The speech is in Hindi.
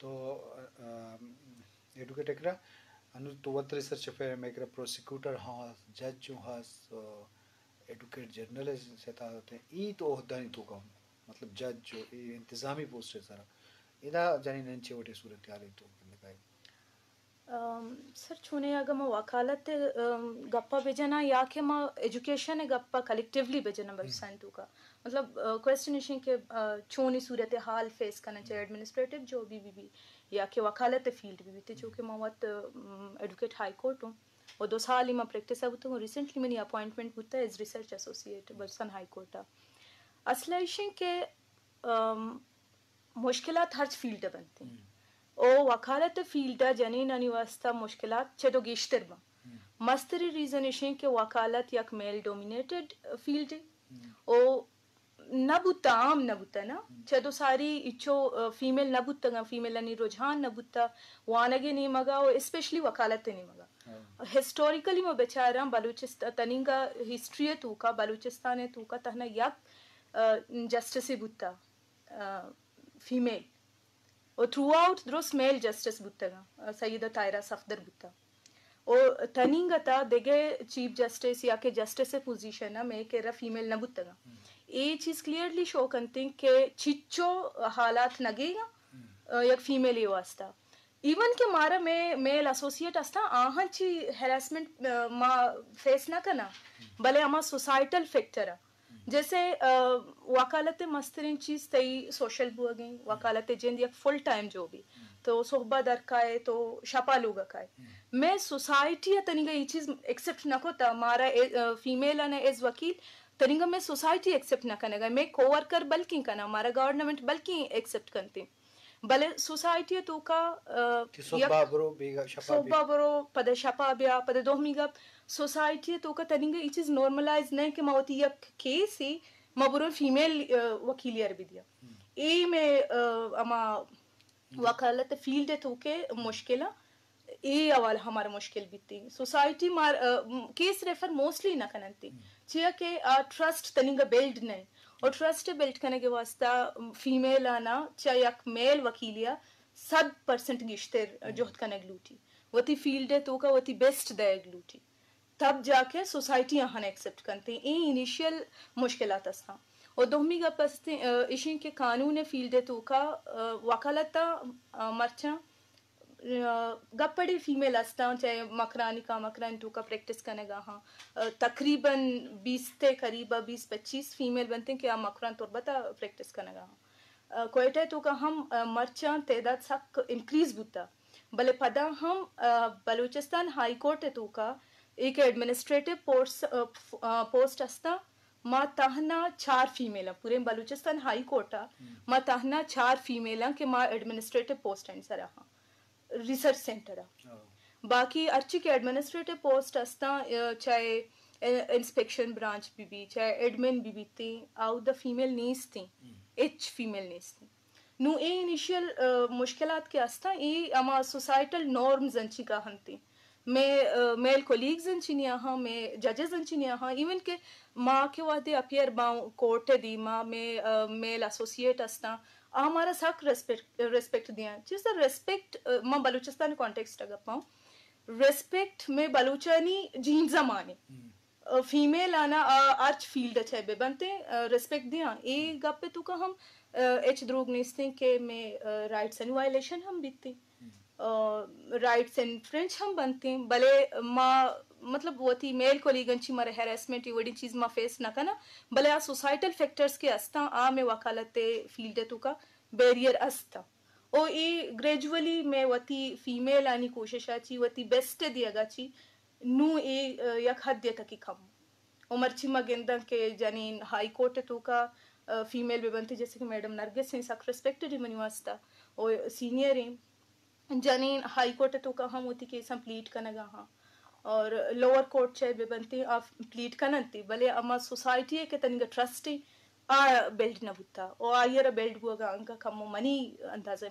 तो एडवोकेट एकरा अनु तो वत रिसर्च फेर में एकरा प्रोसिक्यूटर हाँ जज जो हाँ एडवोकेट जर्नलिस्ट से था होते ई तो होता नहीं तो कम मतलब जज जो इंतजामी पोस्ट है सारा इदा जानी नंचे वटे सूरत हाल तो लगाए सर छूने अगर मैं वकालत गप्पा बेजना या के मैं एजुकेशन गप्पा कलेक्टिवली बेजना बरसान तो का मतलब क्वेश्चन इशिंग के छूनी सूरत हाल फेस करना चाहिए एडमिनिस्ट्रेटिव जो भी या के वकालत फील्ड भी थे जो कि मैं वत एडवोकेट हाई कोर्ट हूँ और 2 साल ही मैं प्रैक्टिस अब तो रिसेंटली मैंने अपॉइंटमेंट होता है एज रिसर्च एसोसिएट बरसान हाई कोर्ट असला इशिंग के मुश्किलात हर फील्ड बनती ओ वकालत फील्ड जनीन अनिवास्ता मुश्किलात चेदो गिश्तर बा मस्तरी रीजन इशें के वकालत यक मेल डोमिनेटेड फील्ड ओ नबुता आम नबुता ना चेदो सारी इच्छो फीमेल नबुता फीमेल अनि रुझान नबुता वानगे नहीं मगा और स्पेशली वकालत नहीं मगा हिस्टोरिकली में बेचारा बलूचिस्तान तनिंगा हिस्ट्री तूका बलूचिस्तान तूका तहना यक जस्टिस बुता फीमेल और थ्रू आउट द्रोस मेल जस्टिस बुत्तगा सईदा तायरा सफदर बुत्ता और तनिंगता देगे चीफ जस्टिस या के जस्टिस पोजीशन में के फीमेल न बुत्तगा ये चीज क्लियरली शो करते के चिच्चो हालात नगेगा या फीमेल ये वास्ता इवन के मारा में मेल एसोसिएट अस्ता आहंची हेरासमेंट मा फेस ना करना भले अमा सोसाइटल फैक्टर जैसे वकालत मस्तरीन चीज तई सोशल बुआ गई वकालत जिंद एक फुल टाइम जो भी तो सोहबा दरकाए तो शपा लोग काए मैं सोसाइटी तनिगा ये चीज एक्सेप्ट न कोता मारा फीमेल ने एज वकील तनिगा मैं सोसाइटी एक्सेप्ट न कनेगा मैं कोवर्कर बल्कि कना मारा गवर्नमेंट बल्कि एक्सेप्ट करते भले सोसाइटी तो का सोबा बरो पद शपा ब्या पद दोहमीगा सोसाइटी तो का तनिंगे ये चीज नॉर्मलाइज नहीं कि मावती यक केस ही मबरो फीमेल वकीलियर भी दिया ए में अमा वकालत फील्ड तो के मुश्किल ए अवाल हमारा मुश्किल बीती सोसाइटी मार केस रेफर मोस्टली ना कनती चिया के ट्रस्ट तनिंगा बिल्ड नहीं और ट्रस्ट बिल्ड करने के वास्ता फीमेल आना चाहे एक मेल वकीलिया 100% गिश्तर जोहत का नगलूटी वती फील्ड है तो का वती बेस्ट दे गलूटी तब जाके सोसाइटी यहाँ एक्सेप्ट करते हैं इनिशियल मुश्किलात अस्ता और दोहमी का पस्ते इशिं के कानून फील्ड है तो का वकालता मर्चा गप्पड़ी फीमेल अस्ता चाहे मकरानी का मकरान तो का प्रैक्टिस करने गा हाँ तकरीबन 20 ते करीब 20-25 फीमेल बनते हैं कि आप मकरान तो बता प्रैक्टिस करने गा हाँ कोयटे तो का हम मर्चा तेदाद सक इंक्रीज बुता भले पदा हम बलूचिस्तान हाई कोर्ट है तो का एक एडमिनिस्ट्रेटिव पोस्ट अस्ता मा तहना 4 फीमेल पूरे बलूचिस्तान हाई कोर्ट मा तहना 4 फीमेल के मा एडमिनिस्ट्रेटिव पोस्ट हैं सर हाँ रिसर्च सेंटर बाकी अर्ची के एडमिनिस्ट्रेटिव पोस्ट अस्ता चाहे इंस्पेक्शन ब्रांच भी चाहे एडमिन भी थी आउट द फीमेल नीस थी एच फीमेल नीस थी नु ए इनिशियल मुश्किलात के अस्ता ए अमा सोसाइटल नॉर्म्स अंची का हंती मैं मेल कोलीग्स अंची नहीं हाँ मैं जजेस अंची नहीं हाँ इवन के माँ के वादे अपियर बाउ कोर्ट दी माँ में मेल एसोसिएट अस्ता हमारा सक रेस्पेक्ट दिया जिस रेस्पेक्ट मैं बलूचिस्तान कॉन्टेक्स्ट अगर पाऊँ रेस्पेक्ट में बलूचानी जीन जमाने फीमेल आना आर्च फील्ड अच्छा है बनते रेस्पेक्ट दिया ए गप्पे तो का हम एच द्रोग निस्ते के में राइट्स एंड वायलेशन हम बीतते राइट्स एंड फ्रेंच हम बनते हैं भले माँ मतलब वो थी मेल कोलीगंची मारे हैरेसमेंट ये बड़ी चीज माँ फेस ना करना भले आ सोसाइटल फैक्टर्स के अस्ता आ में वकालते फील्ड तो का बैरियर अस्ता ओ ये ग्रेजुअली में वती फीमेल आनी कोशिश आची वती बेस्ट दिया ची नू ए यक हद तक की कम उमर चिमा गेंदा के जानी हाई कोर्ट तो का फीमेल भी बनती जैसे कि मैडम नरगिस सिंह सक रेस्पेक्टेड मनी वास्ता और सीनियर हैं जानी हाई कोर्ट तो का हम होती केस हम प्लीट करना गा हाँ और लोअर कोर्ट चाहे भी बनती आप प्लीट करनती भले अमा सोसाइटी है के तनिक ट्रस्ट आ बिल्ड न बुता और आयर बिल्ड हुआ गा अंका कम मनी अंदाजे